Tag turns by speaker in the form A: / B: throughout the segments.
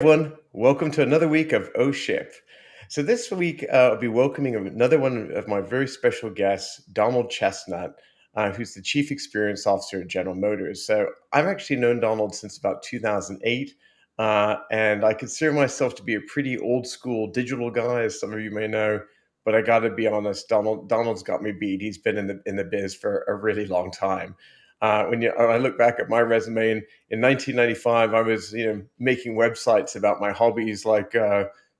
A: Everyone, welcome to another week of O Ship. So this week, I'll be welcoming another one of my very special guests, Donald Chesnut, who's the Chief Experience Officer at General Motors. So I've actually known Donald since about 2008, and I consider myself to be a pretty old school digital guy, as some of you may know. But I got to be honest, Donald's got me beat. He's been in the biz for a really long time. When I look back at my resume, in 1995, I was making websites about my hobbies like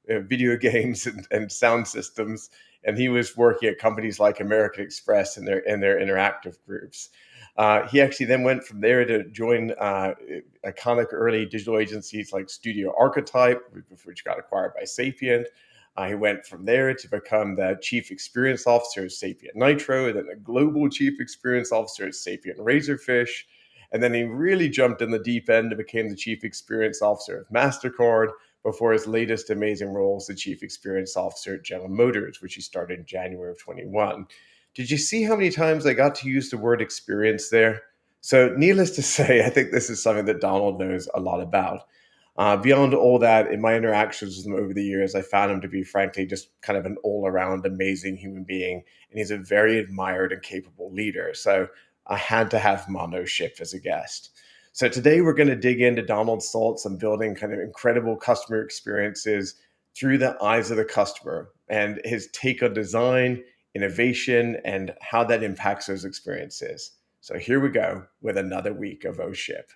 A: video games and sound systems, and he was working at companies like American Express and their interactive groups. He actually then went from there to join iconic early digital agencies like Studio Archetype, which got acquired by Sapient. He went from there to become the Chief Experience Officer at Sapient Nitro, then the Global Chief Experience Officer at Sapient Razorfish. And then he really jumped in the deep end and became the Chief Experience Officer of MasterCard before his latest amazing role as the Chief Experience Officer at General Motors, which he started in January of 21. Did you see how many times I got to use the word experience there? So, needless to say, I think this is something that Donald knows a lot about. Beyond all that, in my interactions with him over the years, I found him to be, frankly, just kind of an all around amazing human being. And he's a very admired and capable leader. So I had to have him on No Shift as a guest. So today we're going to dig into Donald's thoughts on building kind of incredible customer experiences through the eyes of the customer and his take on design, innovation, and how that impacts those experiences. So here we go with another week of O Ship.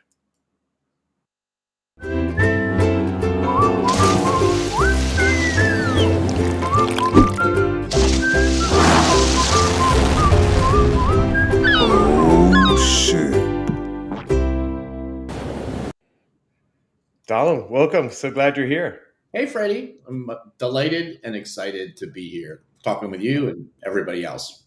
A: Donald, welcome. So glad you're here.
B: Hey, Freddie. I'm delighted and excited to be here talking with you and everybody else.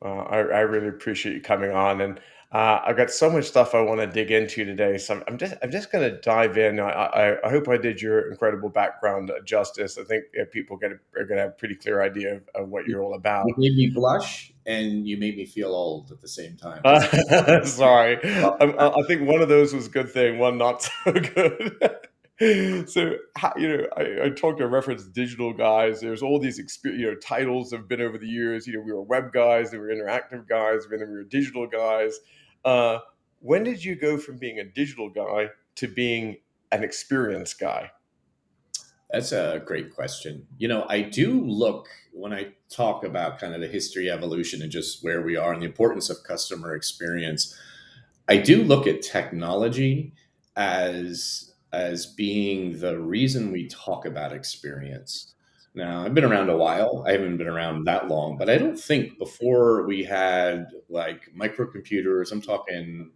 A: I really appreciate you coming on, and I've got so much stuff I want to dig into today. So I'm just going to dive in. I hope I did your incredible background justice. I think people are going to have a pretty clear idea of what you're all about.
B: You made me blush and you made me feel old at the same time.
A: Sorry, I think one of those was a good thing, one not so good. So I talked to reference digital guys. There's all these titles have been over the years. We were web guys, we were interactive guys, then we were digital guys. When did you go from being a digital guy to being an experience guy?
B: That's a great question. I do look, when I talk about kind of the history, evolution, and just where we are and the importance of customer experience, I do look at technology as being the reason we talk about experience. Now, I've been around a while. I haven't been around that long, but I don't think before we had like microcomputers, I'm talking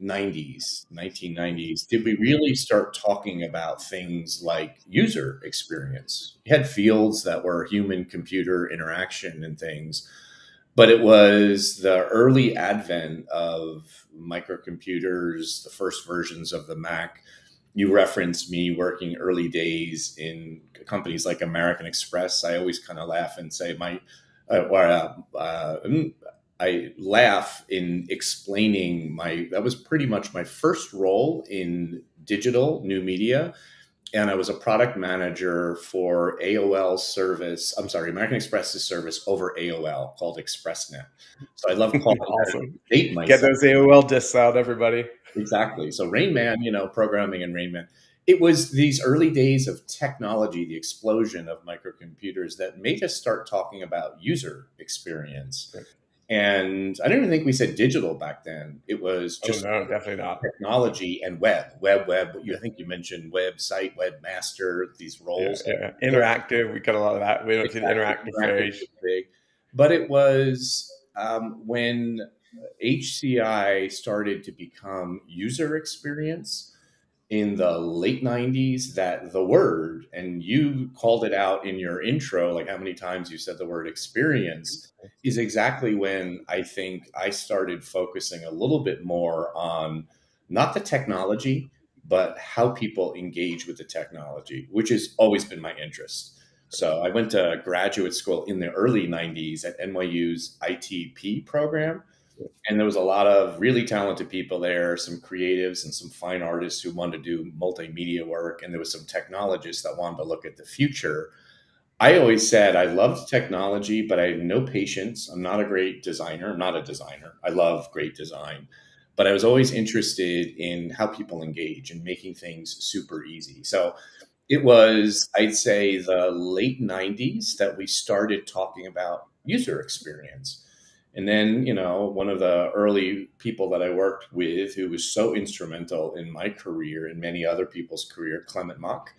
B: 90s, 1990s, did we really start talking about things like user experience? You had fields that were human computer interaction and things, but it was the early advent of microcomputers, the first versions of the Mac. You referenced me working early days in companies like American Express. I always kind of laugh and say I laugh in explaining that was pretty much my first role in digital new media. And I was a product manager for AOL service. I'm sorry, American Express's service over AOL called ExpressNet. So I love calling
A: Awesome.
B: date
A: Get
B: myself.
A: those AOL discs out, everybody.
B: Exactly. So Rain Man, programming in Rain Man. It was these early days of technology, the explosion of microcomputers that made us start talking about user experience.
A: Right.
B: And I don't even think we said digital back then. It was just
A: no, definitely not.
B: technology and web. I think you mentioned website, webmaster, these roles.
A: Yeah. Interactive. We got a lot of that. We went to the interactive phase.
B: Was big. But it was when HCI started to become user experience in the late 90s that the word, and you called it out in your intro, like how many times you said the word experience, is exactly when I think I started focusing a little bit more on not the technology, but how people engage with the technology, which has always been my interest. So I went to graduate school in the early 90s at NYU's ITP program. And there was a lot of really talented people there, some creatives and some fine artists who wanted to do multimedia work. And there was some technologists that wanted to look at the future. I always said I loved technology, but I had no patience. I'm not a great designer. I'm not a designer. I love great design, but I was always interested in how people engage and making things super easy. So it was, I'd say, the late 90s that we started talking about user experience. And then, one of the early people that I worked with who was so instrumental in my career and many other people's career, Clement Mock,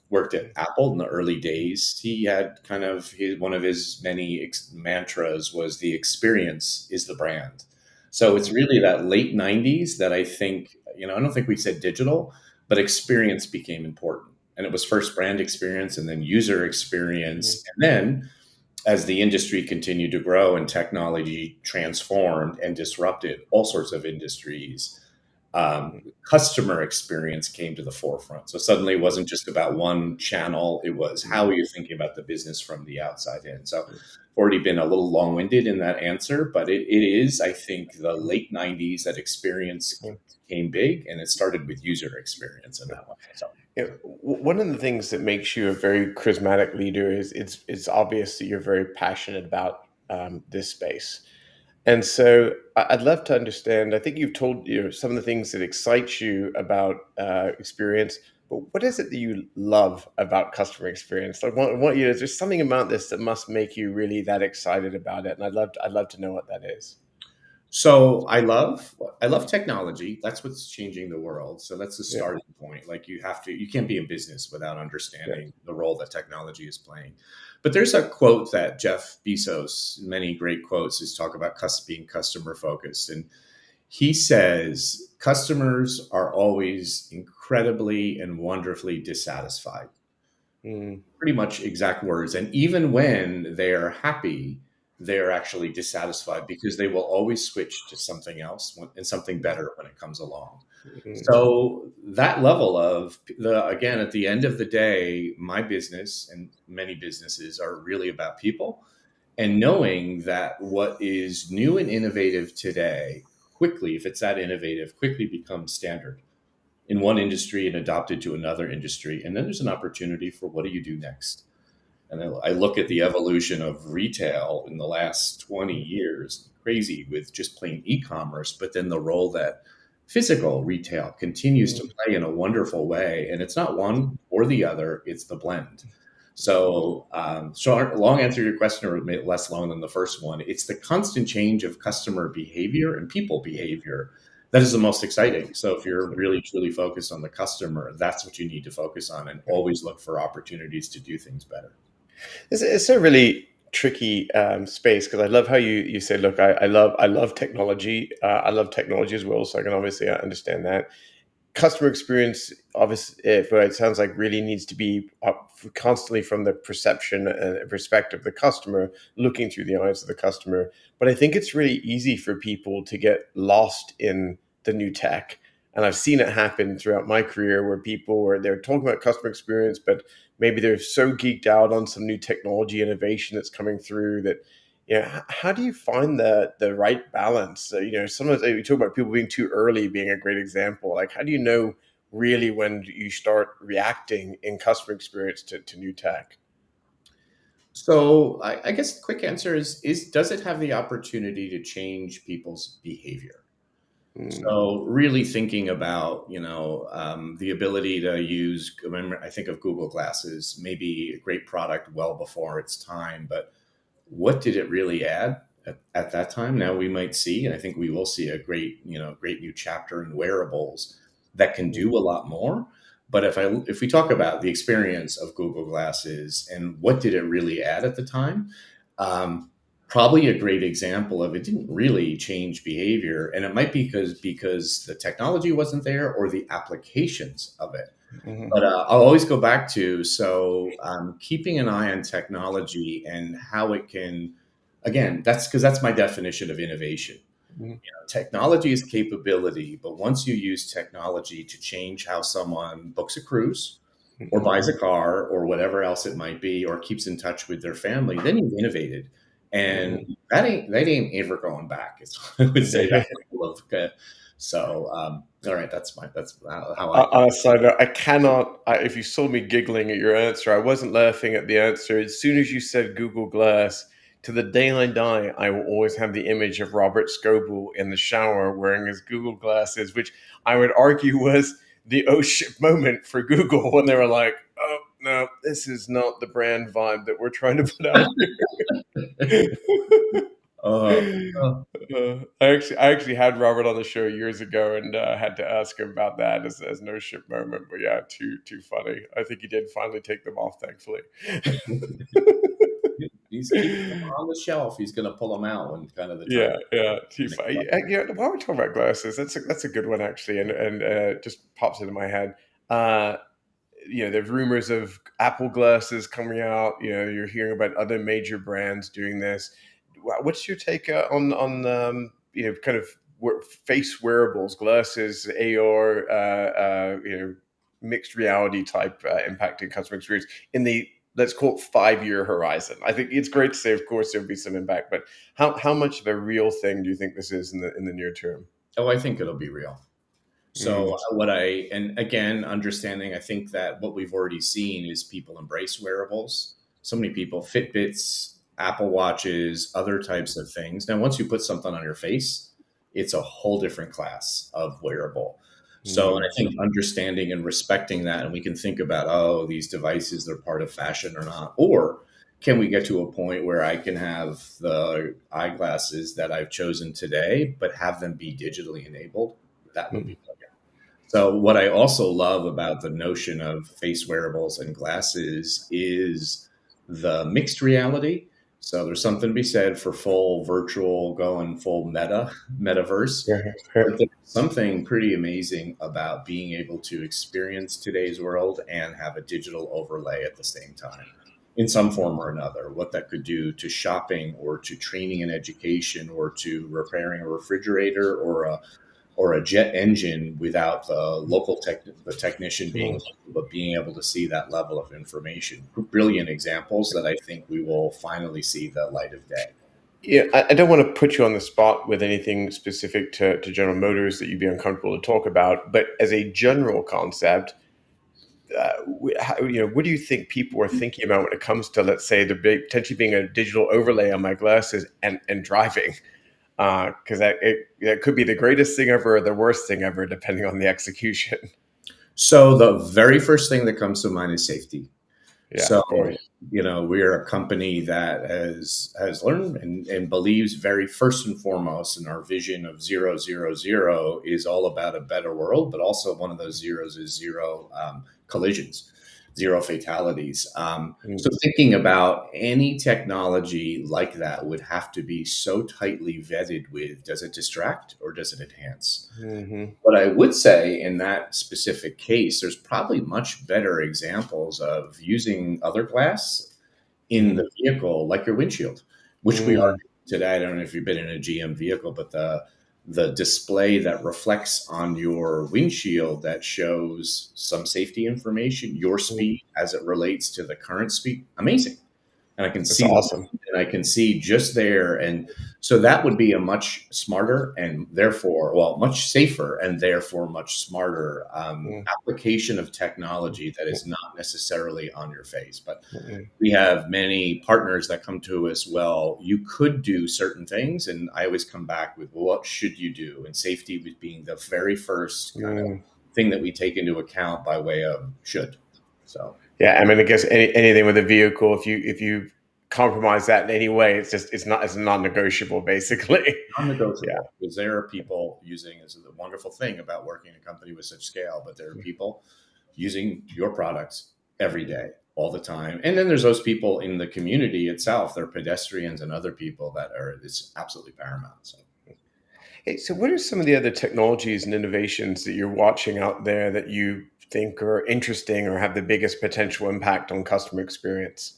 B: worked at Apple in the early days. He had kind of one of his many mantras was the experience is the brand. So it's
A: Mm,
B: really that late 90s that I think, I don't think we said digital, but experience became important. And it was first brand experience and then user
A: mm,
B: experience. And then as the industry continued to grow and technology transformed and disrupted all sorts of industries,
A: mm,
B: customer experience came to the forefront. So suddenly it wasn't just about one channel, it was how are you thinking about the business from the outside in. So
A: mm,
B: already been a little long-winded in that answer, but it is, I think, the late 90s that experience
A: mm.
B: came big, and it started with user experience in that way. So
A: One of the things that makes you a very charismatic leader is it's obvious that you're very passionate about this space. And so I'd love to understand. I think you've told some of the things that excite you about experience, but what is it that you love about customer experience? Like, there's something about this that must make you really that excited about it, and I'd love to know what that is.
B: So I love technology. That's what's changing the world. So that's the
A: Yeah,
B: starting point. Like you can't be in business without
A: yeah,
B: understanding the role that technology is playing. But there's a quote that Jeff Bezos, many great quotes, is talk about being customer focused. And he says customers are always incredibly and wonderfully dissatisfied,
A: mm,
B: pretty much exact words. And even when they're happy, they're actually dissatisfied because they will always switch to something else and something better when it comes along.
A: mm,
B: So that level of again, at the end of the day, my business and many businesses are really about people and knowing that what is new and innovative today quickly, if it's that innovative, quickly becomes standard in one industry and adopted to another industry. And then there's an opportunity for what do you do next? And I look at the evolution of retail in the last 20
A: mm,
B: years, crazy with just plain e commerce, but then the role that physical retail continues to
A: mm,
B: play in a wonderful way. And it's not one or the other, it's the blend. So, short, long answer to your question, or less long than the first one. It's the constant change of customer behavior and people behavior that is the most exciting. So, if you're
A: mm.
B: really truly focused on the customer, that's what you need to focus on, and always look for opportunities to do things better.
A: It's a really tricky space because I love how you say, look, I love technology. I love technology as well, so I can obviously understand that. Customer experience, obviously, if it sounds like really needs to be up constantly from the perception and perspective of the customer, looking through the eyes of the customer. But I think it's really easy for people to get lost in the new tech. And I've seen it happen throughout my career where they're talking about customer experience, but maybe they're so geeked out on some new technology innovation that's coming through that how do you find the right balance? Sometimes we talk about people being too early being a great example. Like, how do you know really when you start reacting in customer experience to new tech?
B: So, I guess the quick answer is does it have the opportunity to change people's behavior?
A: Mm,
B: So really thinking about, the ability to use, remember, I think of Google Glasses, maybe a great product well before its time, but what did it really add at that time? Now we might see, and I think we will see a great new chapter in wearables that can
A: mm,
B: do a lot more. But if we talk about the experience of Google Glasses and what did it really add at the time, um, probably a great example of it didn't really change behavior, and it might be because the technology wasn't there or the applications of it.
A: mhm,
B: But I'll always go back to keeping an eye on technology and how it can. Again, that's because that's my definition of innovation.
A: mhm,
B: Technology is capability, but once you use technology to change how someone books a cruise or
A: mhm,
B: buys a car or whatever else it might be, or keeps in touch with their family, then you've innovated. and
A: Mhm.
B: that ain't ever going back. Is I would say that level of all right. That's how I think.
A: On a side note, I cannot. If you saw me giggling at your answer, I wasn't laughing at the answer. As soon as you said Google Glass, to the day I die, I will always have the image of Robert Scoble in the shower wearing his Google glasses, which I would argue was the oh shit moment for Google when they were like, "Oh no, this is not the brand vibe that we're trying to put out here."
B: Uh, uh,
A: I actually had Robert on the show years ago and had to ask him about that as no ship moment. But yeah, too funny. I think he did finally take them off, thankfully.
B: he's keeping them on the shelf. He's going to pull them out when kind of the time.
A: Yeah, too funny. Yeah, while we're talking about glasses, that's a good one actually, and just pops into my head. Uh, there's rumors of Apple glasses coming out. You're hearing about other major brands doing this. What's your take on kind of face wearables, glasses, AR, mixed reality type impacting customer experience in the, let's call it, 5-year horizon? I think it's great to say, of course, there'll be some impact, but how much of a real thing do you think this is in the near term?
B: Oh, I think it'll be real. So
A: Mm,
B: and again, understanding, I think that what we've already seen is people embrace wearables. So many people, Fitbits, Apple Watches, other types of things. Now, once you put something on your face, it's a whole different class of wearable. So, and I
A: mm,
B: think understanding and respecting that, and we can think about, oh, these devices, they're part of fashion or not. Or can we get to a point where I can have the eyeglasses that I've chosen today, but have them be digitally enabled? That would
A: mm,
B: be so. What I also love about the notion of face wearables and glasses is the mixed reality. So there's something to be said for full virtual, going full metaverse.
A: yeah, yeah.
B: But there's something pretty amazing about being able to experience today's world and have a digital overlay at the same time in some form or another. What that could do to shopping or to training and education or to repairing a refrigerator or a jet engine without the technician being,
A: Mm.
B: but being able to see that level of information. Brilliant examples that I think we will finally see the light of day.
A: Yeah, I don't want to put you on the spot with anything specific to General Motors that you'd be uncomfortable to talk about, but as a general concept, what do you think people are thinking about when it comes to, let's say, the big potentially being a digital overlay on my glasses and driving? Because that could be the greatest thing ever or the worst thing ever, depending on the execution.
B: So the very first thing that comes to mind is safety.
A: Yeah,
B: So,
A: of course.
B: we're a company that has learned and believes very first and foremost in our vision of 000 is all about a better world, but also one of those zeros is zero collisions, zero fatalities. So
A: Mm,
B: thinking about any technology like that would have to be so tightly vetted with, does it distract or does it enhance?
A: mhm,
B: What I would say in that specific case, there's probably much better examples of using other glass in
A: mm,
B: the vehicle, like your windshield, which we are
A: mm.
B: today. I don't know if you've been in a GM vehicle, but the display that reflects on your windshield that shows some safety information, your
A: Mm.
B: speed as it relates to the current speed, amazing. And I can
A: That's
B: see the
A: awesome.
B: and I can see just there. And so that would be a much smarter and therefore, well, much safer and therefore much smarter
A: Mm,
B: application of technology that
A: mm,
B: is not necessarily on your face. But
A: mm,
B: we have many partners that come to us. Well, you could do certain things. And I always come back with, well, what should you do? And safety was being the very first kind of
A: mm.
B: thing that we take into account by way of should. So
A: Yeah, I mean, I guess anything with a vehicle, if you compromise that in any way, it's non-negotiable, basically. Yeah.
B: non-negotiable because there are people using is the wonderful thing about working in a company with such scale, but there are people using your products every day, all the time. And then there's those people in the community itself, they're pedestrians and other people that are it's absolutely paramount. So
A: Hey, so what are some of the other technologies and innovations that you're watching out there that you think are interesting or have the biggest potential impact on customer experience?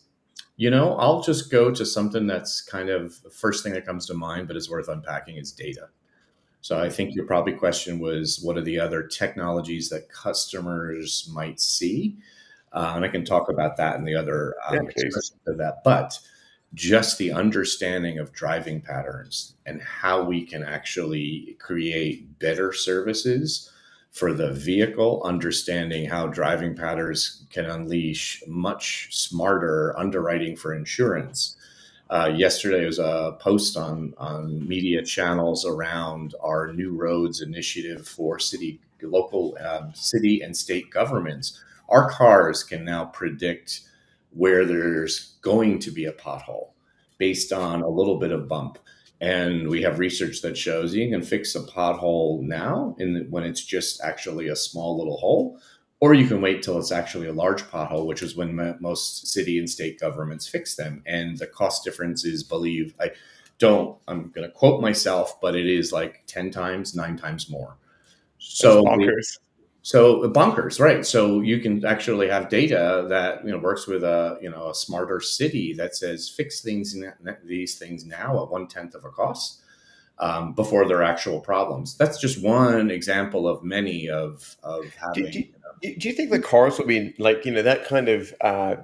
B: I'll just go to something that's kind of the first thing that comes to mind, but is worth unpacking is data. So I think your probably question was, what are the other technologies that customers might see? And I can talk about that and the other
A: Yeah, please.
B: expressions of that. But just the understanding of driving patterns and how we can actually create better services for the vehicle, understanding how driving patterns can unleash much smarter underwriting for insurance. Yesterday was a post on media channels around our new roads initiative for local city and state governments. Our cars can now predict where there's going to be a pothole based on a little bit of bump. And we have research that shows you can fix a pothole now when it's just actually a small little hole, or you can wait till it's actually a large pothole, which is when most city and state governments fix them. And the cost difference is, I'm going to quote myself, but it is like 10 times, 9 times more.
A: That's
B: So
A: bonkers.
B: so bonkers, right? So you can actually have data that works with a smarter city that says fix these things now at 1/10 of a cost before they're actual problems. That's just one example of many of
A: Do, do,
B: having.
A: do you think the cars will be like, that kind of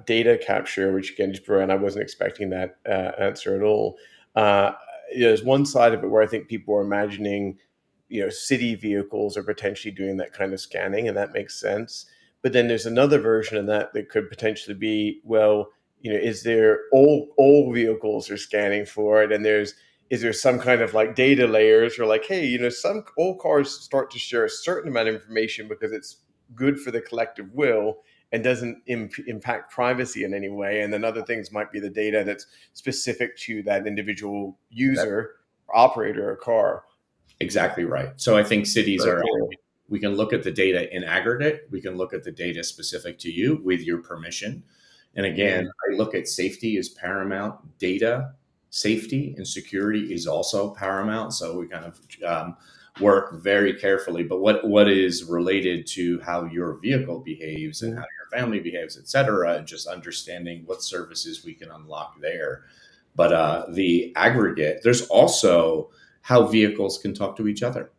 A: data capture, which again, just and I wasn't expecting that answer at all. Uh, there's one side of it where I think people are imagining, city vehicles are potentially doing that kind of scanning, and that makes sense. But then there's another version of that that could potentially be, well, is there all vehicles are scanning for it, and is there some kind of like data layers or like, hey, some all cars start to share a certain amount of information because it's good for the collective will and doesn't impact privacy in any way, and then other things might be the data that's specific to that individual user or operator or car.
B: Exactly right. So I think cities
A: Very
B: are,
A: cool.
B: we can look at the data in aggregate. We can look at the data specific to you with your permission. And again,
A: Mm,
B: I look at safety as paramount. Data safety and security is also paramount. So we kind of work very carefully. But what is related to how your vehicle behaves and how
A: mm,
B: your family behaves, et cetera, and just understanding what services we can unlock there. But the aggregate, there's also how vehicles can talk to each other.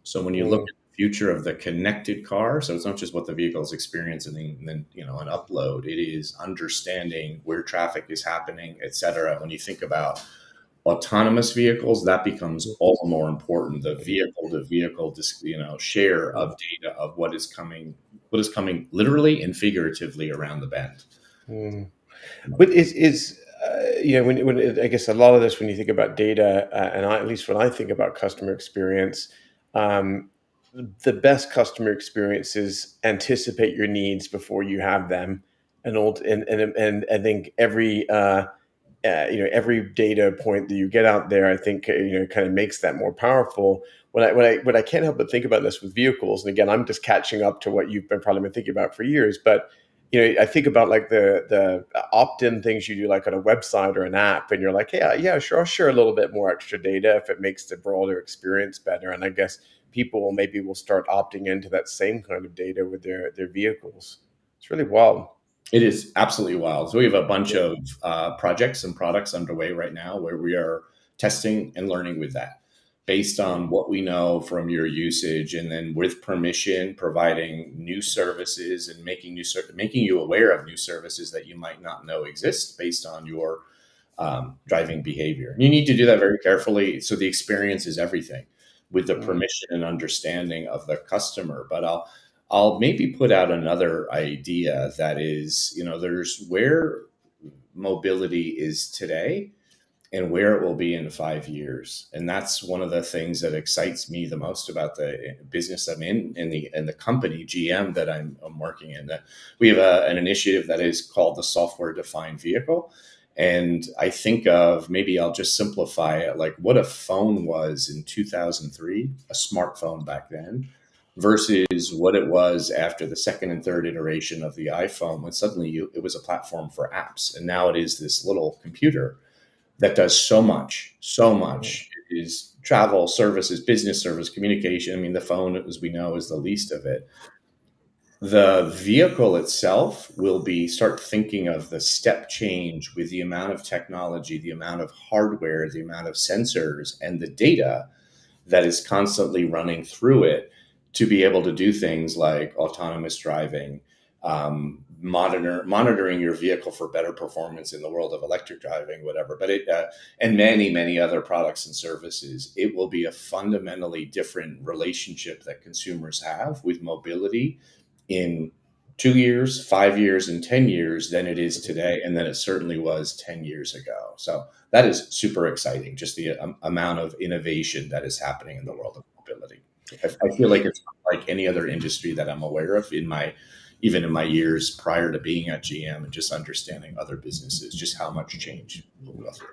B: So when you look
A: mm,
B: at the future of the connected car, so it's not just what the vehicles experience and then an upload. It is understanding where traffic is happening, et cetera. When you think about autonomous vehicles, that becomes all the more important. The vehicle to vehicle, share
A: mm,
B: of data of what is coming literally and figuratively around the bend.
A: mm. But is I guess a lot of this when you think about data, and at least when I think about customer experience, um, the best customer experiences anticipate your needs before you have them, and I think every data point that you get out there, I think kind of makes that more powerful. When I can't help but think about this with vehicles, and again, I'm just catching up to what you've probably been thinking about for years. But I think about like the opt-in things you do, like on a website or an app, and you're like, yeah, yeah, sure, I'll share a little bit more extra data if it makes the broader experience better. And I guess people will start opting into that same kind of data with their vehicles. It's really wild.
B: It is absolutely wild. So we have a bunch of projects and products underway right now where we are testing and learning with that based on what we know from your usage, and then with permission, providing new services and making you aware of new services that you might not know exist based on your driving behavior. You need to do that very carefully. So the experience is everything with the
A: Mm,
B: permission and understanding of the customer. But I'll maybe put out another idea that is, there's where mobility is today and where it will be in 5 years. And that's one of the things that excites me the most about the business I'm in the company GM that I'm working in. That we have an initiative that is called the software defined vehicle. And I think of, maybe I'll just simplify it, like what a phone was in 2003, a smartphone back then, versus what it was after the second and third iteration of the iPhone, when suddenly it was a platform for apps. And now it is this little computer that does so
A: mm,
B: much. It is travel, services, business service, communication. I mean, the phone, as we know, is the least of it. The vehicle itself will be, start thinking of the step change with the amount of technology, the amount of hardware, the amount of sensors, and the data that is constantly running through it to be able to do things like autonomous driving, monitoring your vehicle for better performance in the world of electric driving, whatever. But and many other products and services, it will be a fundamentally different relationship that consumers have with mobility in 2 years, 5 years, and 10 years than it is today, and than it certainly was 10 years ago. So that is super exciting. Just the amount of innovation that is happening in the world of mobility. I feel like it's not like any other industry that I'm aware of even in my years prior to being at GM and just understanding other businesses, just how much change will go through.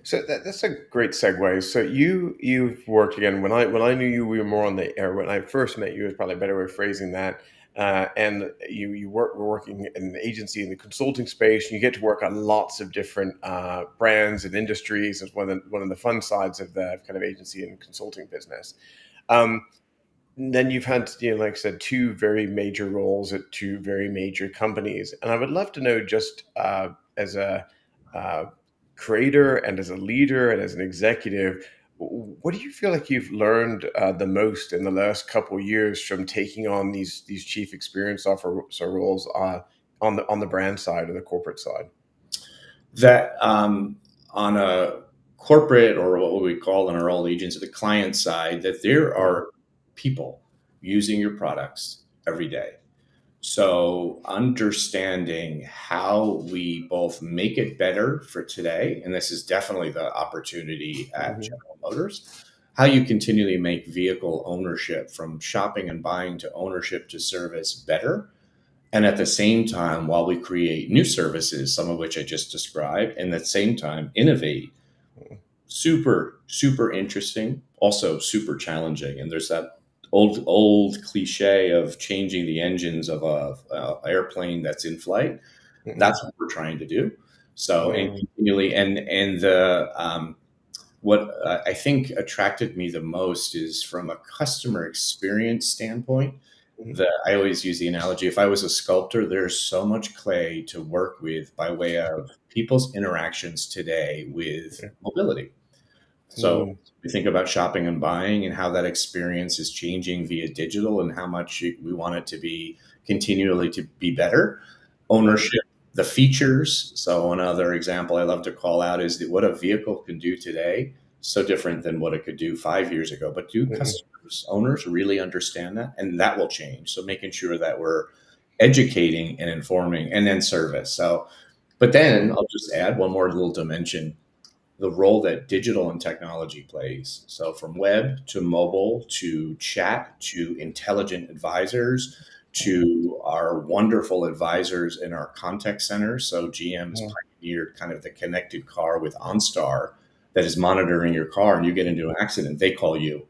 A: So that's a great segue. So you've worked again. When I knew you, we were more on the air. When I first met you, is probably a better way of phrasing that. And were working in an agency in the consulting space. And you get to work on lots of different brands and industries. As one of the fun sides of the kind of agency and consulting business. Um, then you've had, like I said, two very major roles at two very major companies, and I would love to know, just as a uh, creator and as a leader and as an executive, what do you feel like you've learned the most in the last couple of years from taking on these chief experience officer roles on the brand side or the corporate side?
B: That on a corporate, or what we call in our old agency, the client side, that there
A: Mhm,
B: are people using your products every day. So understanding how we both make it better for today, and this is definitely the opportunity at
A: mhm,
B: General Motors, how you continually make vehicle ownership from shopping and buying to ownership to service better. And at the same time, while we create new services, some of which I just described, and at the same time innovate, super interesting, also super challenging. And there's that old cliche of changing the engines of a airplane that's in flight.
A: mhm,
B: That's what we're trying to do. So, and
A: mhm,
B: continually, and the what I think attracted me the most is from a customer experience standpoint.
A: mhm,
B: That I always use the analogy: if I was a sculptor, there's so much clay to work with by way of people's interactions today with mobility. So
A: mhm,
B: we think about shopping and buying and how that experience is changing via digital, and how much we want it to be continually to be better.
A: mhm,
B: Ownership, the features. So another example I love to call out is that what a vehicle can do today, so different than what it could do 5 years ago. But do
A: mhm,
B: customers, owners really understand that? And that will change. So making sure that we're educating and informing, and then service. So, but then
A: mhm,
B: I'll just add one more little dimension: the role that digital and technology plays. So, from web to mobile to chat to intelligent advisors to our wonderful advisors in our contact centers. So, GM's
A: mhm,
B: pioneered kind of the connected car with OnStar that is monitoring your car, and you get into an accident, they call you.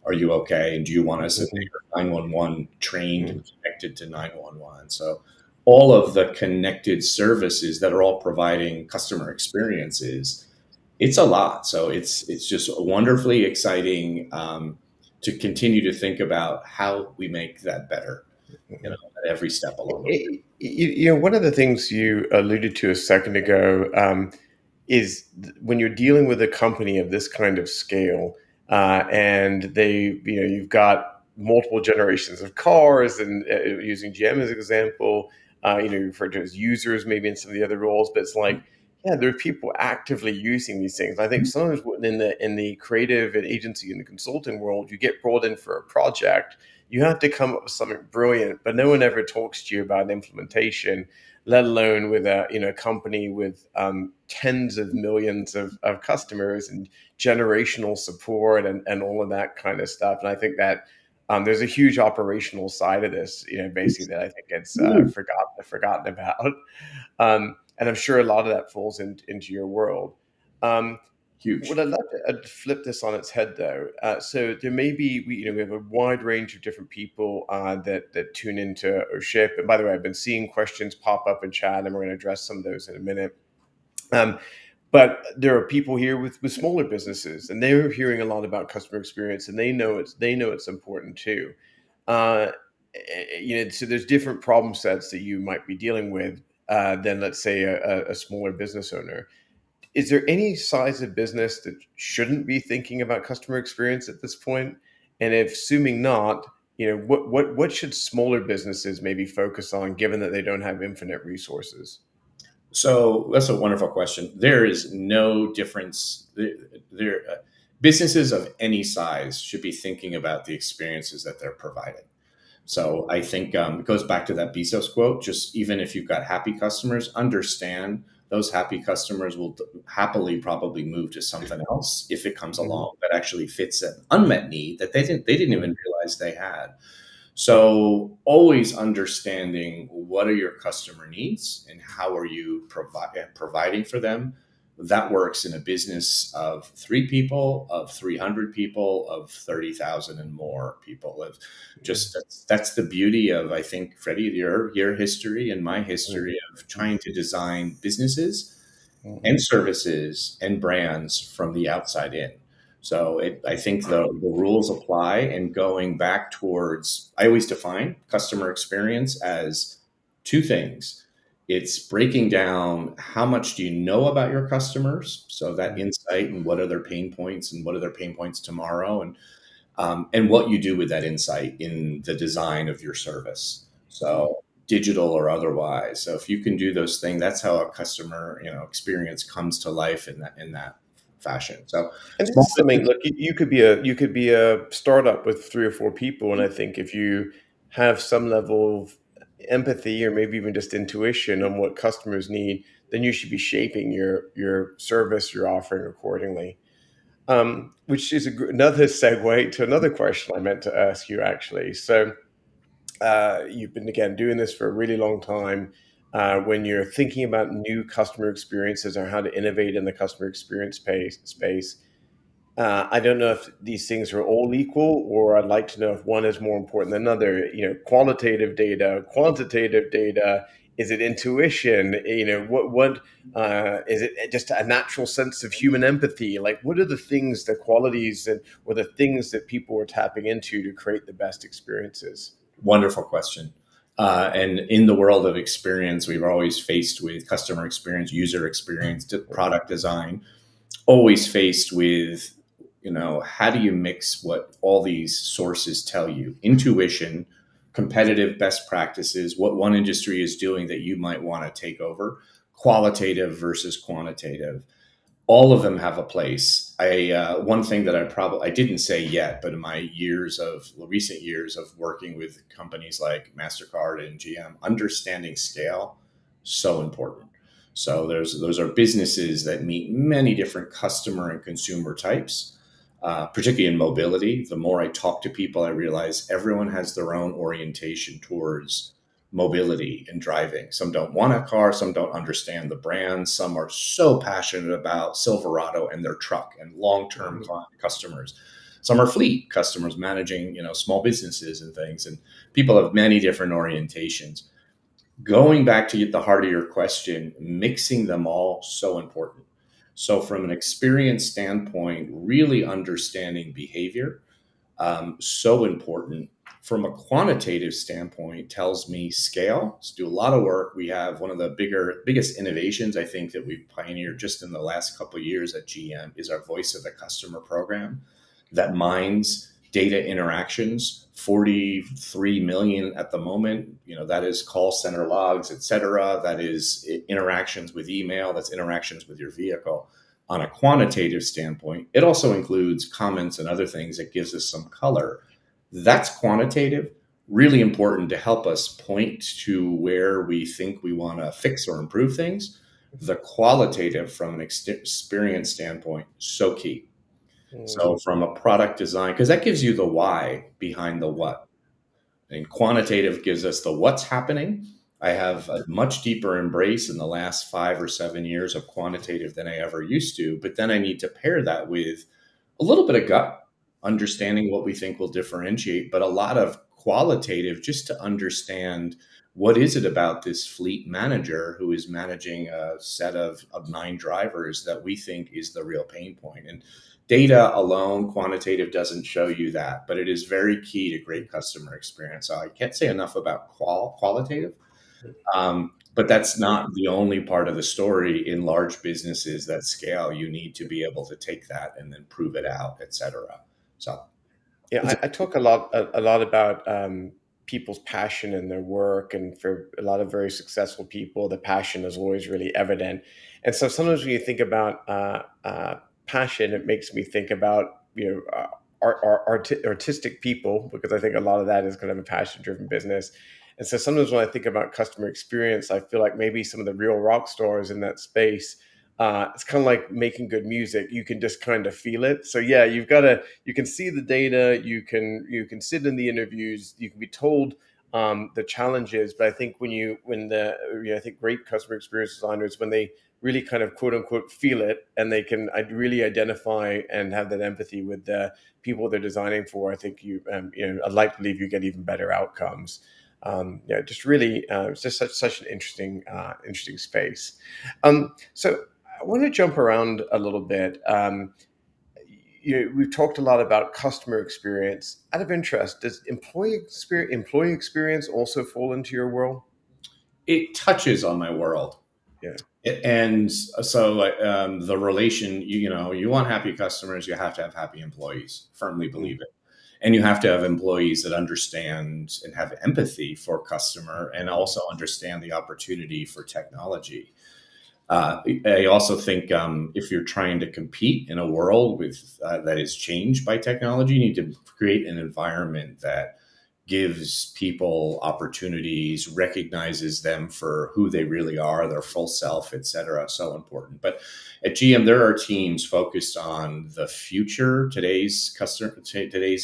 B: Are you okay? And do you want us, and
A: mhm,
B: they are 911 trained
A: mhm.
B: and connected to 911? So, all of the connected services that are all providing customer experiences, it's a lot. So it's just wonderfully exciting, to continue to think about how we make that better, at every step along the way.
A: One of the things you alluded to a second ago is when you're dealing with a company of this kind of scale, and you've got multiple generations of cars, and using GM as an example, you refer to as users maybe in some of the other roles, but it's like, yeah, there are people actively using these things. I think sometimes in the creative and agency and the consulting world, you get brought in for a project, you have to come up with something brilliant, but no one ever talks to you about implementation, let alone with a company with tens of millions of customers and generational support and all of that kind of stuff. And I think that there's a huge operational side of this, basically, that I think it's
B: Huge.
A: forgotten about. And I'm sure a lot of that falls into your world. Um, what
B: Huge.
A: I'd love to flip this on its head, though. So there may be, we have a wide range of different people that tune into our ship. And by the way, I've been seeing questions pop up in chat, and we're going to address some of those in a minute. Um, but there are people here with smaller businesses, and they're hearing a lot about customer experience, and they know it's important too. Uh, so there's different problem sets that you might be dealing with than, let's say, a smaller business owner. Is there any size of business that shouldn't be thinking about customer experience at this point? And if assuming not, what should smaller businesses maybe focus on, given that they don't have infinite resources?
B: So that's a wonderful question. There is no difference. Businesses of any size should be thinking about the experiences that they're providing. So I think it goes back to that Bezos quote. Just even if you've got happy customers, understand those happy customers will happily probably move to something else if it comes
A: Mhm,
B: along that actually fits an unmet need that they didn't
A: mhm,
B: even realize they had. So always understanding what are your customer needs and how are you providing for them. That works in a business of 3 people, of 300 people, of 30,000 and more people. Of just that's the beauty of, I think, Freddie, your history and my
A: mhm,
B: history of trying to design businesses
A: mhm,
B: and services and brands from the outside in. So I think the rules apply. And going back towards, I always define customer experience as two things. It's breaking down how much do you know about your customers, so that
A: mhm,
B: insight and what are their pain points and what are their pain points tomorrow, and what you do with that insight in the design of your service.
A: mhm.
B: So digital or otherwise. So if you can do those things, that's how a customer experience comes to life in that fashion. So
A: And this
B: small
A: is something.
B: business,
A: Look, you could be a startup with 3 or 4 people, and I think if you have some level of empathy, or maybe even just intuition on what customers need, then you should be shaping your service, your offering accordingly. Which is another segue to another question I meant to ask you, actually. So, you've been again doing this for a really long time. When you're thinking about new customer experiences or how to innovate in the customer experience space, I don't know if these things are all equal, or I'd like to know if one is more important than another. Qualitative data, quantitative data. Is it intuition? What is it? Just a natural sense of human empathy? Like, what are the things, the qualities, and or the things that people are tapping into to create the best experiences?
B: wonderful question. And in the world of experience, we've always faced with customer experience, user experience, product design, always faced with, how do you mix what all these sources tell you? Intuition, competitive best practices, what one industry is doing that you might want to take over, qualitative versus quantitative. All of them have a place. One thing that I didn't say yet, but in my recent years of working with companies like Mastercard and GM, understanding scale, so important. So those are businesses that meet many different customer and consumer types, particularly in mobility. The more I talk to people, I realize everyone has their own orientation towards mobility and driving. Some don't want a car, some don't understand the brand, some are so passionate about Silverado and their truck and long-term
A: Mhm,
B: customers. Some are fleet customers managing, small businesses and things. And people have many different orientations. Going back to the heart of your question, mixing them all so important. So from an experience standpoint, really understanding behavior, so important. From a quantitative standpoint, tells me scale. So do a lot of work. We have one of the biggest innovations I think that we've pioneered just in the last couple of years at GM is our Voice of the Customer program that mines data interactions. 43 million at the moment. That is call center logs, et cetera. That is interactions with email. That's interactions with your vehicle. On a quantitative standpoint, it also includes comments and other things that gives us some color. That's quantitative, really important to help us point to where we think we want to fix or improve things. The qualitative from an experience standpoint, so key.
A: mhm,
B: So from a product design, because that gives you the why behind the what. And quantitative gives us the what's happening. I have a much deeper embrace in the last 5 or 7 years of quantitative than I ever used to. But then I need to pair that with a little bit of gut, understanding what we think will differentiate, but a lot of qualitative just to understand what is it about this fleet manager who is managing a set of 9 drivers that we think is the real pain point. And data alone, quantitative doesn't show you that, but it is very key to great customer experience. So I can't say enough about qualitative, but that's not the only part of the story. In large businesses that scale, you need to be able to take that and then prove it out, et cetera. So
A: Yeah, I talk a lot about people's passion in their work, and for a lot of very successful people, the passion is always really evident. And so sometimes when you think about passion, it makes me think about artistic people, because I think a lot of that is kind of a passion-driven business. And so sometimes when I think about customer experience, I feel like maybe some of the real rock stars in that space. It's kind of like making good music. You can just kind of feel it. So yeah, you can see the data, you can sit in the interviews, you can be told the challenges. But I think I think great customer experience designers, when they really kind of quote unquote feel it, and they can really identify and have that empathy with the people they're designing for, I think I'd like to believe you get even better outcomes. Yeah, just really, it's just such an interesting space. So I want to jump around a little bit. We've talked a lot about customer experience. Out of interest, does employee experience also fall into your world?
B: It touches on my world.
A: Yeah.
B: And so the relation, you want happy customers, you have to have happy employees. Firmly
A: Mm,
B: believe it. And you have to have employees that understand and have empathy for customer and
A: mm,
B: also understand the opportunity for technology. I also think if you're trying to compete in a world that is changed by technology, you need to create an environment that gives people opportunities, recognizes them for who they really are, their full self, et cetera. So important. But at GM, there are teams focused on the future, today's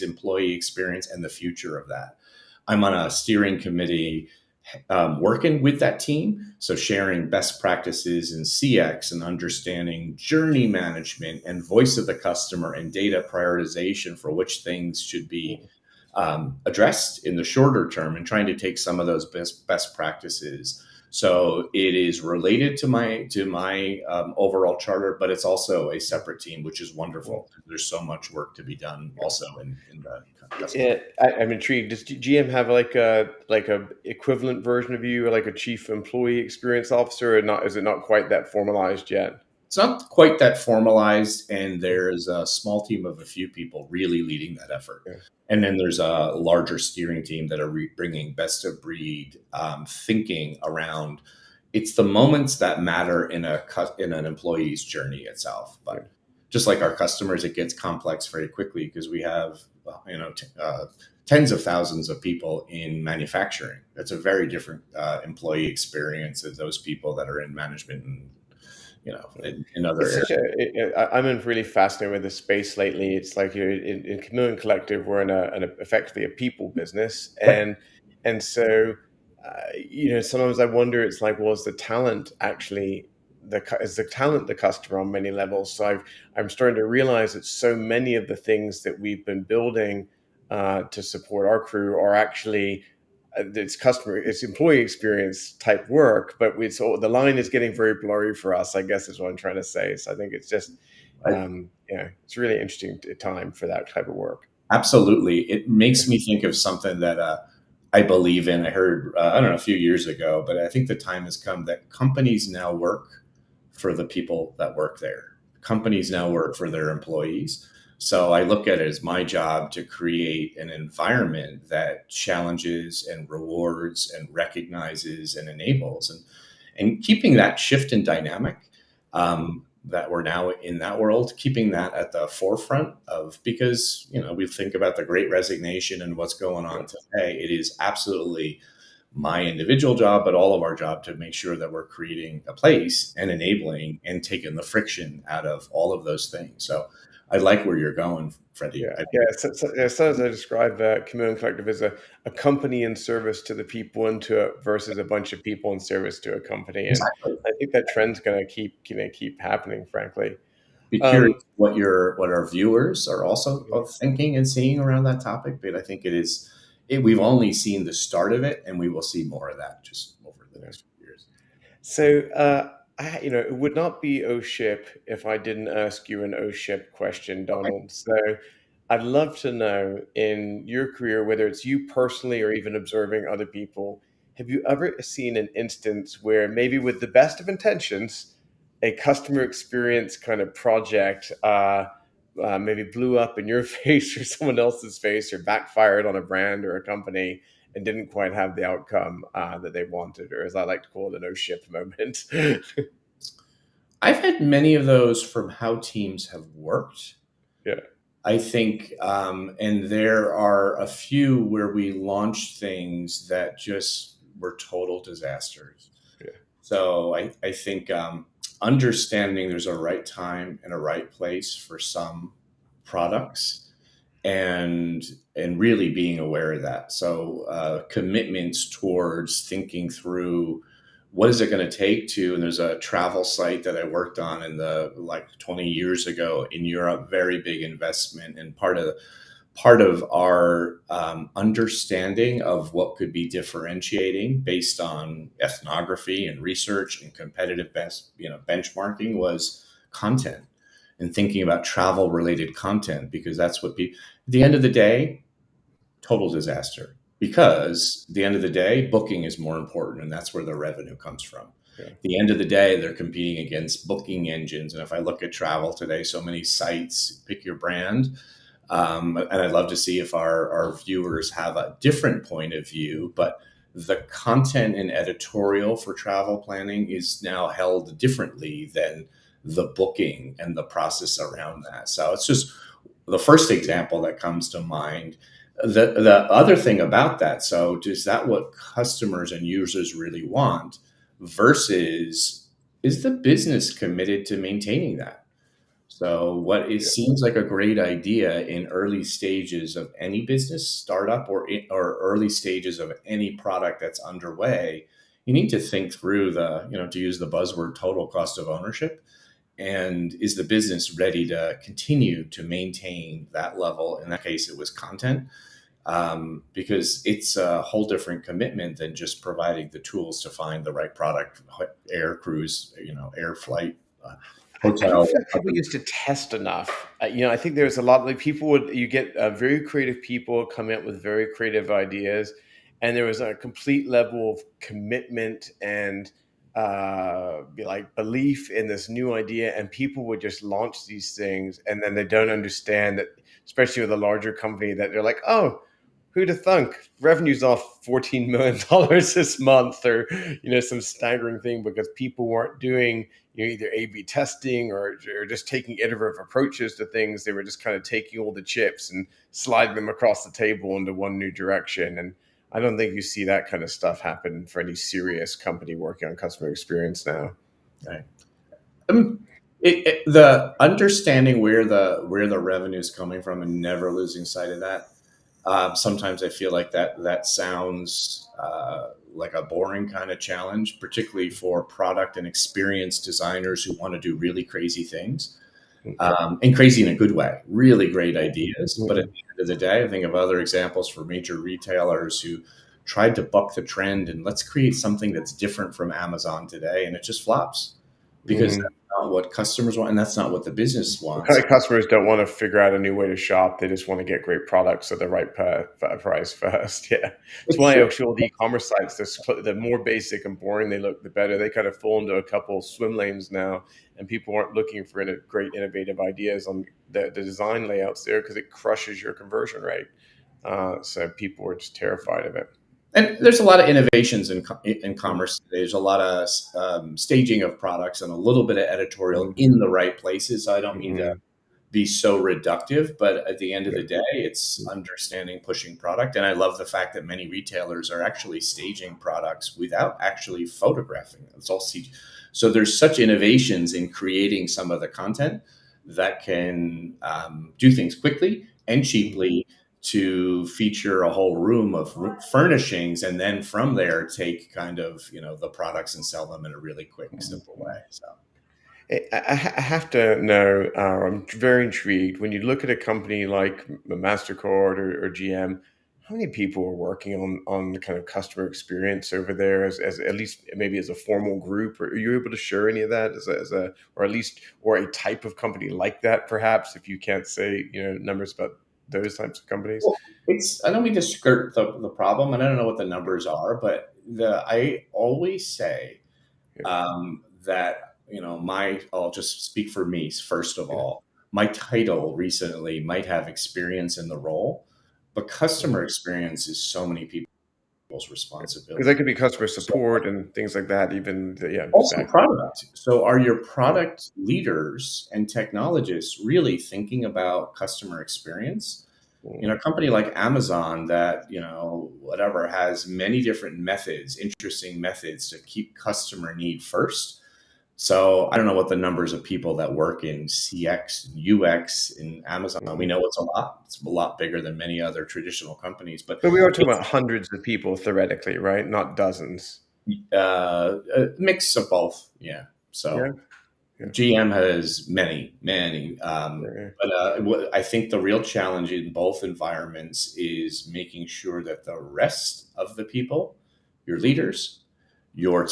B: employee experience, and the future of that. I'm on a steering committee working with that team. So, sharing best practices in CX and understanding journey management and voice of the customer and data prioritization for which things should be
A: mm.
B: addressed in the shorter term, and trying to take some of those best practices. So it is related to my overall charter, but it's also a separate team, which is
A: Mm.
B: wonderful. There's so much work to be done also in the customer.
A: Yeah, I'm intrigued. Does GM have like a equivalent version of you, like a chief employee experience officer, or not? Is it not quite that formalized yet?
B: It's not quite that formalized, and there's a small team of a few people really leading that effort.
A: Yeah,
B: And
A: yeah,
B: then there's a larger steering team that are bringing best of breed thinking around. It's the moments that matter in an employee's journey itself.
A: yeah.
B: But just like our customers, it gets complex very quickly because we have tens of thousands of people in manufacturing. That's a very different employee experience than those people that are in management and in other
A: It's
B: areas.
A: such I'm in really fascinated with this space lately. It's like in Chameleon Collective, we're effectively a people business, and so sometimes I wonder. It's like, well, is the talent actually is the talent the customer on many levels? So I'm starting to realize that so many of the things that we've been building to support our crew are actually it's employee experience type work, but the line is getting very blurry for us, I guess, is what I'm trying to say. So I think it's just
B: I,
A: yeah, it's a really interesting time for that type of work.
B: Absolutely. It makes
A: Yeah,
B: me think of something that I believe in. I heard, I don't know, a few years ago, but I think the time has come that companies now work for the people that work there. Companies now work for their employees. So I look at it as my job to create an environment that challenges and rewards and recognizes and enables. And keeping that shift in dynamic, that we're now in that world, keeping that at the forefront of, because we think about the great resignation and what's going
A: yeah,
B: on today. It is absolutely my individual job, but all of our job to make sure that we're creating a place and enabling and taking the friction out of all of those things. So I like where you're going, Freddie.
A: yeah,
B: I
A: yeah.
B: think
A: So as I describe Chameleon Collective as a company in service to the people, versus a bunch of people in service to a company, and
B: exactly.
A: I think that trend's going to keep happening, frankly.
B: Be
A: Um,
B: curious what our viewers are also thinking and seeing around that topic. But I think we've only seen the start of it, and we will see more of that just over the
A: yeah.
B: next few years.
A: So, it would not be O ship if I didn't ask you an O ship question,
B: Okay.
A: Donald. So, I'd love to know, in your career, whether it's you personally or even observing other people, have you ever seen an instance where, maybe with the best of intentions, a customer experience kind of project maybe blew up in your face or someone else's face, or backfired on a brand or a company and didn't quite have the outcome that they wanted, or as I like to call it, an "oh shit" moment.
B: I've had many of those from how teams have worked.
A: Yeah,
B: I think, and there are a few where we launched things that just were total disasters.
A: yeah,
B: So I think understanding there's a right time and a right place for some products, and really being aware of that. So commitments towards thinking through what is it going to take to. And there's a travel site that I worked on in the like 20 years ago in Europe, very big investment, and part of our understanding of what could be differentiating based on ethnography and research and competitive benchmarking was content, and thinking about travel related content, because that's what people, at the end of the day, total disaster, because at the end of the day, booking is more important, and that's where the revenue comes from.
A: yeah.
B: At the end of the day, they're competing against booking engines. And if I look at travel today, so many sites, pick your brand. And I'd love to see if our viewers have a different point of view, but the content and editorial for travel planning is now held differently than the booking and the process around that. So it's just the first example that comes to mind. The other thing about that, so is that what customers and users really want, versus is the business committed to maintaining that? So what it
A: Yeah.
B: seems like a great idea in early stages of any business startup, or early stages of any product that's underway, you need to think through the, to use the buzzword, total cost of ownership. And is the business ready to continue to maintain that level? In that case, it was content, because it's a whole different commitment than just providing the tools to find the right product, air cruise, air flight,
A: I don't
B: hotel.
A: feel like people used to test enough. I think there's a lot, like, you get very creative people come in with very creative ideas, and there was a complete level of commitment and be like belief in this new idea, and people would just launch these things, and then they don't understand that, especially with a larger company, that they're like, oh, who'd have thunk revenue's off $14 million this month, or some staggering thing, because people weren't doing either A/B testing, or just taking iterative approaches to things. They were just kind of taking all the chips and sliding them across the table into one new direction. And I don't think you see that kind of stuff happen for any serious company working on customer experience now.
B: Right. The understanding where the revenue is coming from and never losing sight of that. Sometimes I feel like that sounds like a boring kind of challenge, particularly for product and experience designers who want to do really crazy things, and crazy in a good way, really great ideas. But at
A: Mhm.
B: the end of the day, I think of other examples for major retailers who tried to buck the trend and let's create something that's different from Amazon today, and it just flops, because
A: Mhm.
B: that's not what customers want, and that's not what the business
A: Kind
B: wants.
A: of customers don't want to figure out a new way to shop. They just want to get great products at the right price first. Yeah, it's
B: It's
A: why
B: true.
A: actually all the e-commerce sites, the more basic and boring they look, the better. They kind of fall into a couple swim lanes now, and people aren't looking for great innovative ideas on the design layouts there, because it crushes your conversion rate. So people are just terrified of it.
B: And there's a lot of innovations in commerce today. There's a lot of staging of products and a little bit of editorial
A: Mm-hmm.
B: in the right places. I don't mean to
A: Mm-hmm.
B: be so reductive, but at the end of
A: Yeah.
B: the day, it's understanding pushing product. And I love the fact that many retailers are actually staging products without actually photographing them. It's all CG. So there's such innovations in creating some of the content that can do things quickly and
A: Mhm.
B: cheaply to feature a whole room of furnishings, and then from there take kind of the products and sell them in a really quick, simple way. So
A: I have to know. I'm very intrigued when you look at a company like Mastercard or GM. How many people are working on the kind of customer experience over there, as at least maybe as a formal group? Or are you able to share any of that as a, or at least, or a type of company like that, perhaps, if you can't say numbers about those types of companies?
B: well, it's, I don't mean to skirt the problem, and I don't know what the numbers are, but I always say
A: Yeah,
B: that my I'll just speak for me first of
A: yeah,
B: all. My title recently might have experience in the role, but customer
A: Mhm.
B: experience is so many people's
A: Because
B: responsibility.
A: that could be customer
B: So
A: support and things like that, even yeah,
B: also
A: exactly.
B: product. So are your product leaders and technologists really thinking about customer experience? You know,
A: Mm.
B: a company like Amazon that, whatever, has many different methods, interesting methods to keep customer need first. So I don't know what the numbers of people that work in CX and UX in Amazon. We
A: Mm.
B: know it's a lot. It's a lot bigger than many other traditional companies, but
A: But we are talking
B: it's
A: about hundreds of people theoretically, right? Not dozens.
B: a mix of both. Yeah.
A: Yeah,
B: So
A: yeah,
B: GM has many, many.
A: yeah.
B: But I think the real challenge in both environments is making sure that the rest of the people, your leaders, your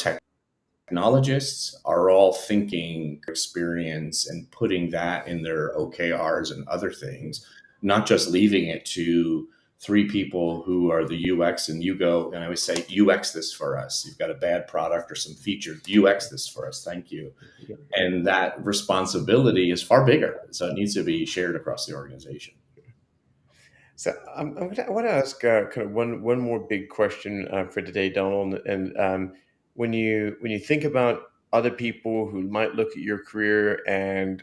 B: technologists, are all thinking experience and putting that in their OKRs and other things, not just leaving it to three people who are the UX and you go, and I always say, UX this for us. You've got a bad product or some feature, UX this for us. Thank you.
A: Yeah.
B: And that responsibility is far bigger. So it needs to be shared across the organization.
A: So I want to ask kind of one more big question for today, Donald. And when you think about other people who might look at your career and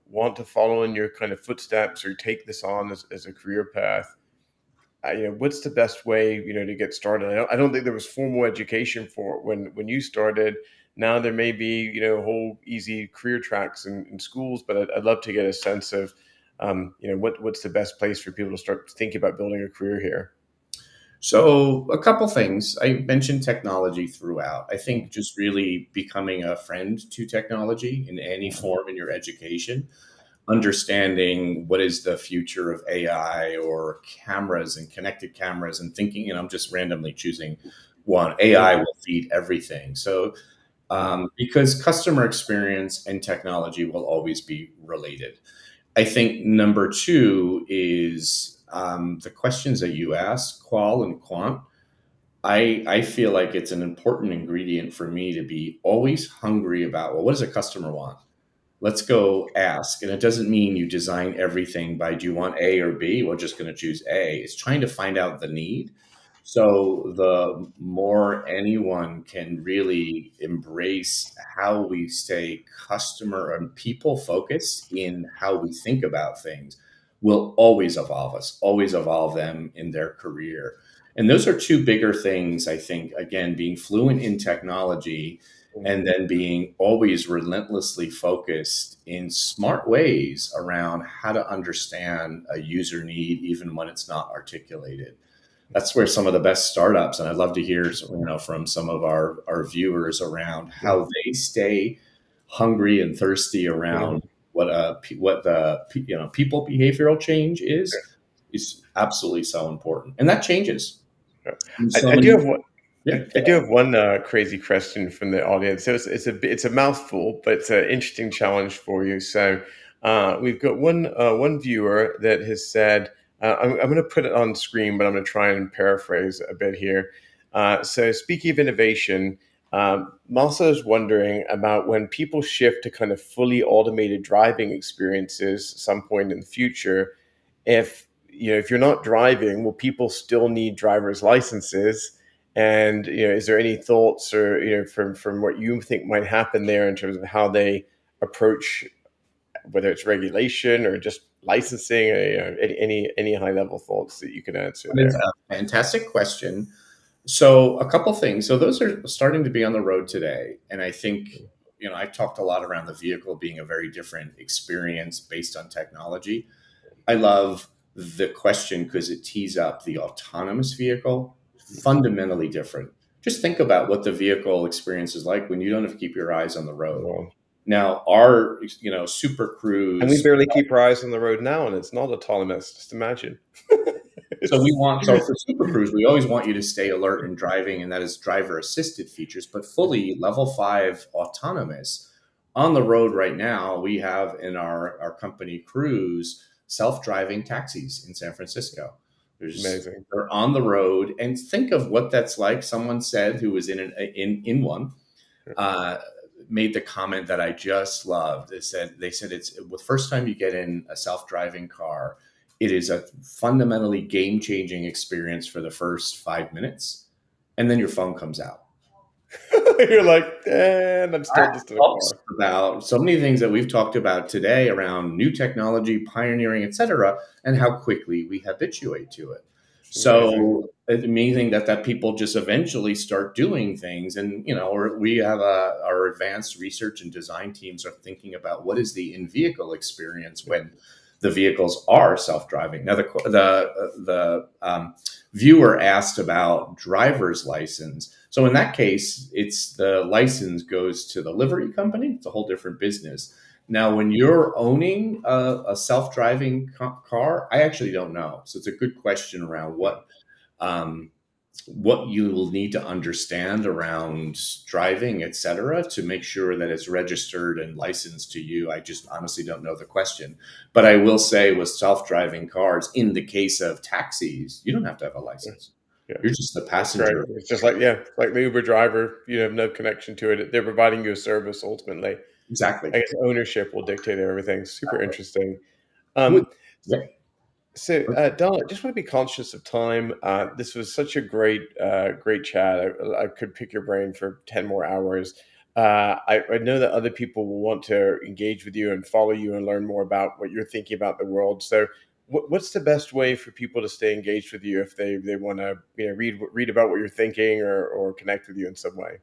A: want to follow in your kind of footsteps or take this on as a career path, what's the best way to get started? I don't think there was formal education for it when you started. Now there may be whole easy career tracks in schools, but I'd love to get a sense of what's the best place for people to start thinking about building a career here.
B: So, a couple things. I mentioned technology throughout. I
A: Mm,
B: think just really becoming a friend to technology in any
A: mm,
B: form in your education, understanding what is the future of AI or cameras and connected cameras, and thinking, and I'm just randomly choosing one,
A: yeah,
B: AI will feed everything. So,
A: mm,
B: because customer experience and technology will always be related. I think number two is the questions that you ask, qual and quant. I feel like it's an important ingredient for me to be always hungry about, well, what does a customer want? Let's go ask. And it doesn't mean you design everything by, do you want A or B? We're just going to choose A. It's trying to find out the need. So the more anyone can really embrace how we stay customer and people focused in how we think about things will always evolve us, always evolve them in their career. And those are two bigger things, I think, again, being fluent in technology
A: mm,
B: and then being always relentlessly focused in smart ways around how to understand a user need, even when it's not articulated. That's where some of the best startups, and I'd love to hear from some of our viewers around
A: yeah,
B: how they stay hungry and thirsty
A: yeah,
B: around what the people behavioral change is absolutely so important, and that changes
A: yeah.
B: in
A: I,
B: so
A: I do
B: many.
A: have one.
B: Yeah,
A: I do have one crazy question from the audience. So it's a mouthful, but it's an interesting challenge for you. So we've got one viewer that has said, I'm going to put it on screen, but I'm going to try and paraphrase a bit here. So speaking of innovation, Masa is wondering about when people shift to kind of fully automated driving experiences at some point in the future. If you're not driving, will people still need driver's licenses? And is there any thoughts or from what you think might happen there in terms of how they approach whether it's regulation or just licensing? Any high level thoughts that you can answer
B: that is
A: there?
B: a fantastic question. So a couple things. So those are starting to be on the road today, and I think I've talked a lot around the vehicle being a very different experience based on technology. I love the question because it tees up the autonomous vehicle, fundamentally different. Just think about what the vehicle experience is like when you don't have to keep your eyes on the road.
A: Well,
B: Now, our super
A: and we
B: cruise.
A: barely keep our eyes on the road now, and it's not autonomous. Just imagine.
B: So we
A: It's-
B: want, so for Super Cruise, we always want you to stay alert in driving, and that is driver assisted features, but fully level five autonomous. On the road right now, we have in our company Cruise self-driving taxis in San Francisco.
A: Amazing.
B: They're on the road, and think of what that's like. Someone said who was in one. Uh, made the comment that I just loved. They said it's the first time you get in a self-driving car, it is a fundamentally game-changing experience for the first 5 minutes, and then your phone comes out.
A: You're like, and I'm still
B: That
A: just in a
B: talks
A: car.
B: about so many things that we've talked about today around new technology, pioneering, et cetera, and how quickly we habituate to it.
A: It's amazing.
B: So it's amazing that people just eventually start doing things, and or we have our advanced research and design teams are thinking about what is the in-vehicle experience when the vehicles are self-driving. Now, the viewer asked about driver's license. So in that case, it's the license goes to the livery company. It's a whole different business. Now, when you're owning a self-driving car, I actually don't know. So it's a good question around um, what you will need to understand around driving, et cetera, to make sure that it's registered and licensed to you. I just honestly don't know the question. But I will say with self-driving cars, in the case of taxis, you don't have to have a
A: Yeah.
B: license.
A: Yeah.
B: You're just the
A: That's right.
B: passenger.
A: It's just like, yeah, like the Uber driver, you have no connection to it. They're providing you a service ultimately.
B: Exactly.
A: I guess ownership will dictate everything. Super
B: Exactly.
A: interesting.
B: Would-
A: Um,
B: yeah.
A: Donald, I just want to be conscious of time. This was such a great chat. I could pick your brain for 10 more hours. I know that other people will want to engage with you and follow you and learn more about what you're thinking about the world. So, what's the best way for people to stay engaged with you if they want to read about what you're thinking or connect with you in some way?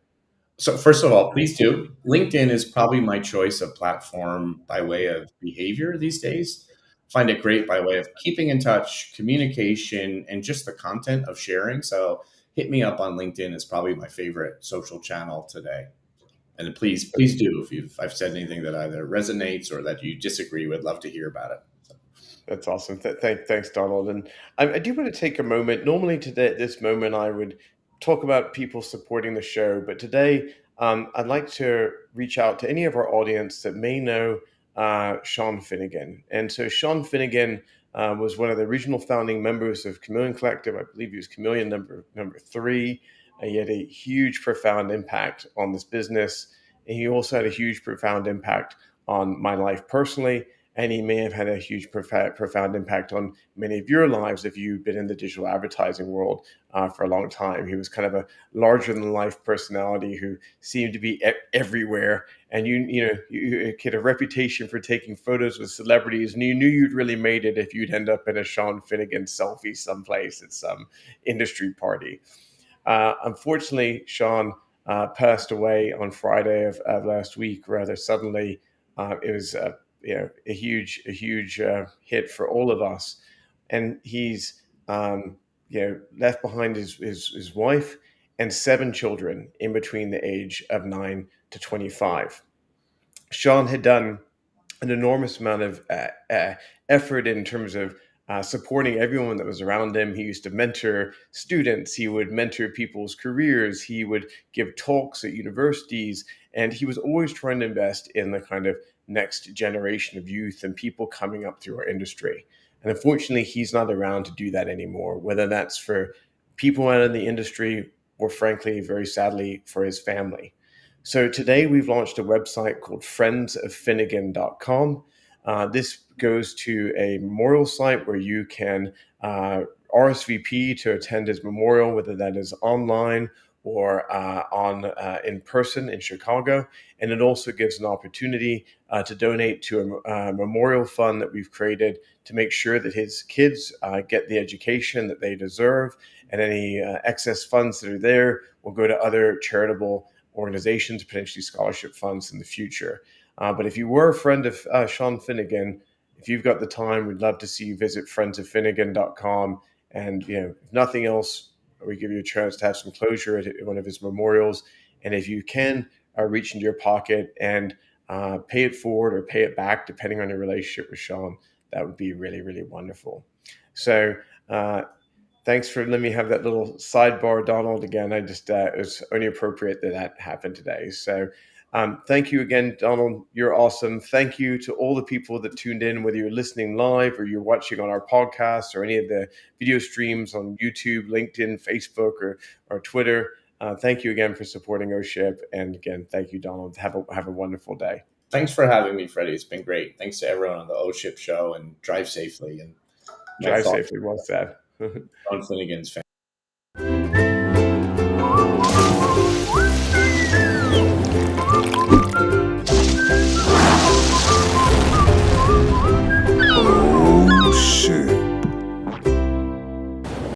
B: So first of all, please do. LinkedIn is probably my choice of platform by way of behavior these days. Find it great by way of keeping in touch, communication, and just the content of sharing. So hit me up on LinkedIn is probably my favorite social channel today. And please do if I've said anything that either resonates or that you disagree with, love to hear about it.
A: That's awesome. Thanks, Donald. And I do want to take a moment. Normally, today at this moment, I would talk about people supporting the show, but today, I'd like to reach out to any of our audience that may know Sean Finnegan. And so, Sean Finnegan was one of the original founding members of Chameleon Collective. I believe he was Chameleon number three. He had a huge, profound impact on this business, and he also had a huge, profound impact on my life personally, and he may have had a huge profound impact on many of your lives if you've been in the digital advertising world for a long time. He was kind of a larger than life personality who seemed to be everywhere, and you had a reputation for taking photos with celebrities, and you knew you'd really made it if you'd end up in a Sean Finnegan selfie someplace at some industry party. Unfortunately, Sean passed away on Friday of last week rather suddenly. It was a huge hit for all of us, and he's left behind his wife and seven children in between the age of 9 to 25. Sean had done an enormous amount of effort in terms of supporting everyone that was around him. He used to mentor students, he would mentor people's careers, he would give talks at universities, and he was always trying to invest in the kind of next generation of youth and people coming up through our industry. And unfortunately, he's not around to do that anymore, whether that's for people out in the industry or, frankly, very sadly, for his family. So today we've launched a website called friendsoffinnegan.com. This goes to a memorial site where you can RSVP to attend his memorial, whether that is online or on in person in Chicago. And it also gives an opportunity to donate to a memorial fund that we've created to make sure that his kids get the education that they deserve. And any excess funds that are there will go to other charitable organizations, potentially scholarship funds in the future. But if you were a friend of Sean Finnegan, if you've got the time, we'd love to see you visit friendsoffinnegan.com. And if nothing else, we give you a chance to have some closure at one of his memorials. And if you can, reach into your pocket and pay it forward or pay it back, depending on your relationship with Sean, that would be really, really wonderful. So thanks for letting me have that little sidebar, Donald. Again, I just it was only appropriate that happened today. So thank you again, Donald. You're awesome. Thank you to all the people that tuned in, whether you're listening live or you're watching on our podcast or any of the video streams on YouTube, LinkedIn, Facebook, or Twitter. Thank you again for supporting OSHIP. And again, thank you, Donald. Have a wonderful day.
B: Thanks for having me, Freddie. It's been great. Thanks to everyone on the O Ship show, and drive safely. And my
A: Drive
B: thoughts
A: safely. Well said.
B: on Finnegan's family.